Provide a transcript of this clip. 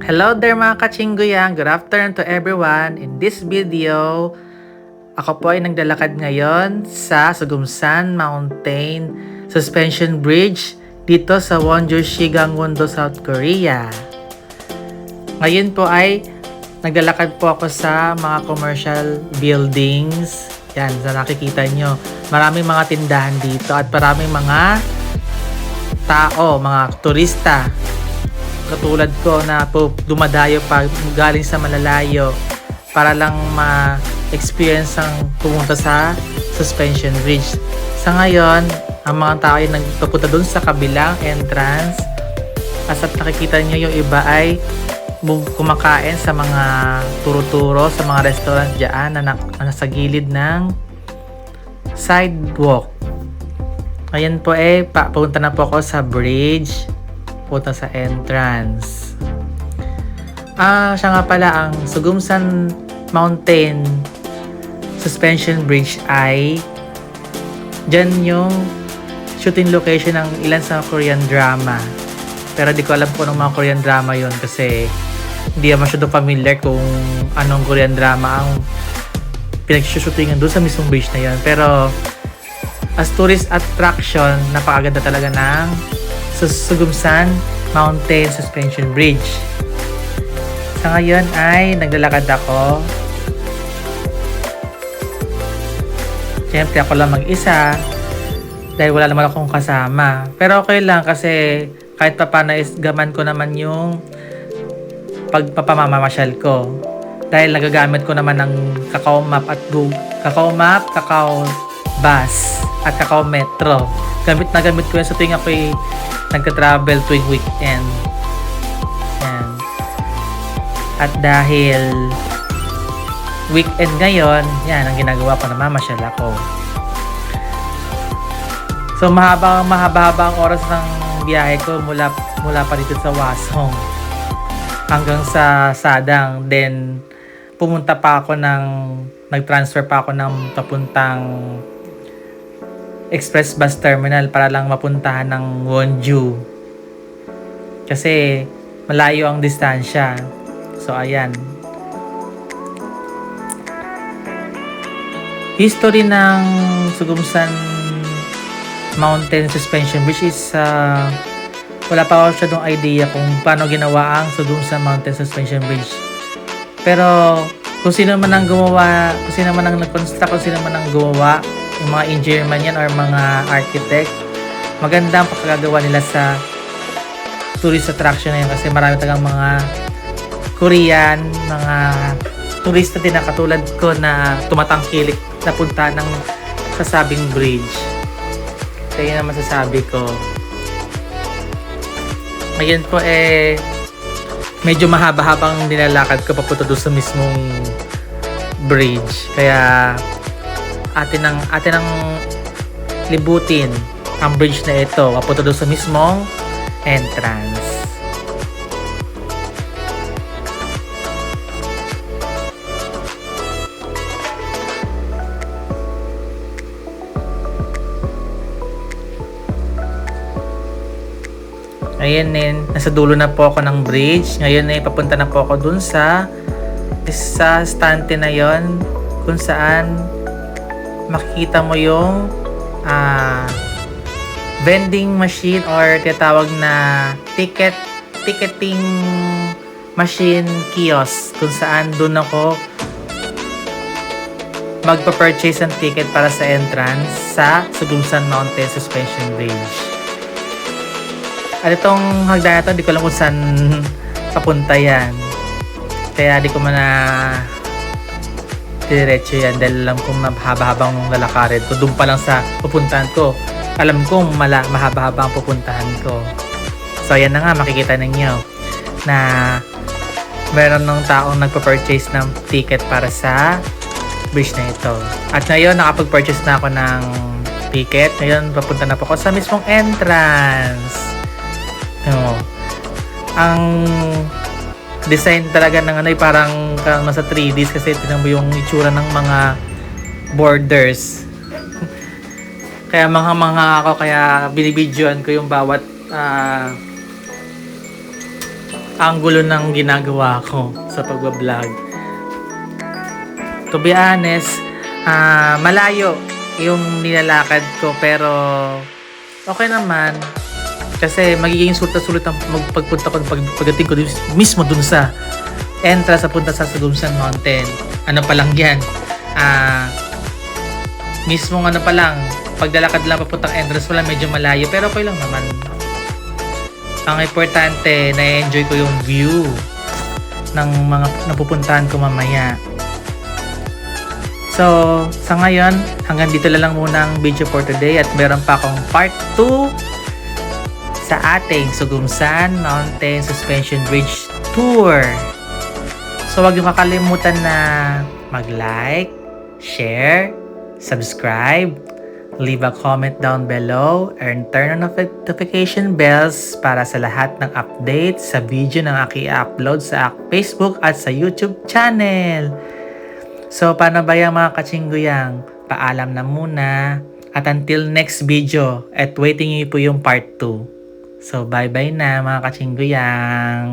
Hello there mga kachinggoyang! Good afternoon to everyone! In this video, ako po ay naglalakad ngayon sa Sugumsan Mountain Suspension Bridge dito sa Wonju, Gangwon-do, South Korea. Ngayon po ay naglalakad po ako sa mga commercial buildings. Yan, sa nakikita nyo. Maraming mga tindahan dito at maraming mga tao, mga turista. Katulad ko na po dumadayo pa galing sa malalayo para lang ma-experience ang pumunta sa suspension bridge. Sa ngayon, ang mga tao ay nagpapunta dun sa kabilang entrance. At nakikita nyo yung iba ay kumakain sa mga turo-turo sa mga restaurant dyan na nasa gilid ng sidewalk. Ngayon po papunta na po ako sa bridge. Punta sa entrance. Siya nga pala, ang Sugumsan Mountain Suspension Bridge ay dyan yung shooting location ng ilan sa Korean drama. Pero di ko alam kung anong mga Korean drama yon kasi hindi ako masyado familiar kung anong Korean drama ang pinag-shootingan doon sa mismong bridge na yon. Pero as tourist attraction, napakaganda talaga ng Sugumsan Mountain Suspension Bridge. Sa ngayon ay naglalakad ako. Siyempre ako lang mag-isa dahil wala naman akong kasama. Pero okay lang kasi kahit pa paano gaman ko naman yung pagpapamamasyal ko. Dahil nagagamit ko naman ng Kakao Map at Kakao Map, Kakao Bus at Kakao Metro. Gamit ko yan sa tuwing ako'y nagka-travel tuwing weekend. Yan. At dahil weekend ngayon, yan ang ginagawa ko, namamasyal ako. So mahaba ang oras ng biyahe ko mula pa dito sa Hwasong hanggang sa Sadang. Then nag-transfer pa ako ng papuntang express bus terminal para lang mapuntahan ng Wonju. Kasi malayo ang distansya. So ayan. History ng Sugumsan Mountain Suspension Bridge is wala pa ako masyadong idea kung paano ginawa ang Sugumsan Mountain Suspension Bridge. Pero kung sino man ang gumawa, kung sino man ang nag-construct, kung sino man ang gumawa, yung mga engineer man yan or mga architect, maganda ang pagkagagawa nila sa tourist attraction na yun kasi marami talagang mga Korean, mga turista din na katulad ko na tumatangkilik na punta ng sasabing bridge. Kaya yun ang masasabi ko. Ngayon po medyo mahaba-habang nilalakad ko papunta doon sa mismong bridge. Kaya atin ang libutin ang bridge na ito papunta doon sa mismong entrance. Ngayon nasa dulo na po ako ng bridge. Ngayon papunta na po ako doon sa stante na yon kung saan makikita mo yung vending machine or tinatawag na ticketing machine kiosk kung saan doon ako magpa-purchase ng ticket para sa entrance sa Sugumsan Mountain Suspension Bridge. At itong hagdan na ito, di ko alam kung saan papunta yan. Kaya di ko diretso yan dahil alam kong mahaba-habang lalakarin ko. Doon pa lang sa pupuntahan ko, alam kong mahaba-haba ang pupuntahan ko. So ayan na nga, makikita ninyo na meron ng taong nagpa-purchase ng ticket para sa bridge na ito. At ngayon nakapag-purchase na ako ng ticket. Ngayon papunta na po ako sa mismong entrance. Ang design talaga ng parang nasa 3D kasi tingnan mo yung itsura ng mga borders. Kaya mga ako, kaya binibidyoan ko yung bawat angulo ng ginagawa ko sa pagbablog. To be honest, malayo yung nilalakad ko pero okay naman. Kasi magiging sulit ang pagpunta ko pagdating ko mismo dun sa entrance sa punta sa Sugumsan Mountain. Ano pa lang yan? Mismong ano pa lang, paglalakad lang papuntang entrance wala medyo malayo pero okay lang naman. Ang importante, na-enjoy ko yung view ng mga napupuntahan ko mamaya. So, sa ngayon, hanggang dito lang muna ang video for today at meron pa akong part 2 sa ating Sugumsan Mountain Suspension Bridge Tour. So, huwag niyo makalimutan na mag-like, share, subscribe, leave a comment down below, and turn on notification bells para sa lahat ng updates sa video ng aking upload sa Facebook at sa YouTube channel. So, paano ba yung mga katsinggoyang? Paalam na muna. At until next video, at waiting niyo po yung part 2. So, bye-bye na mga katsinggoyang.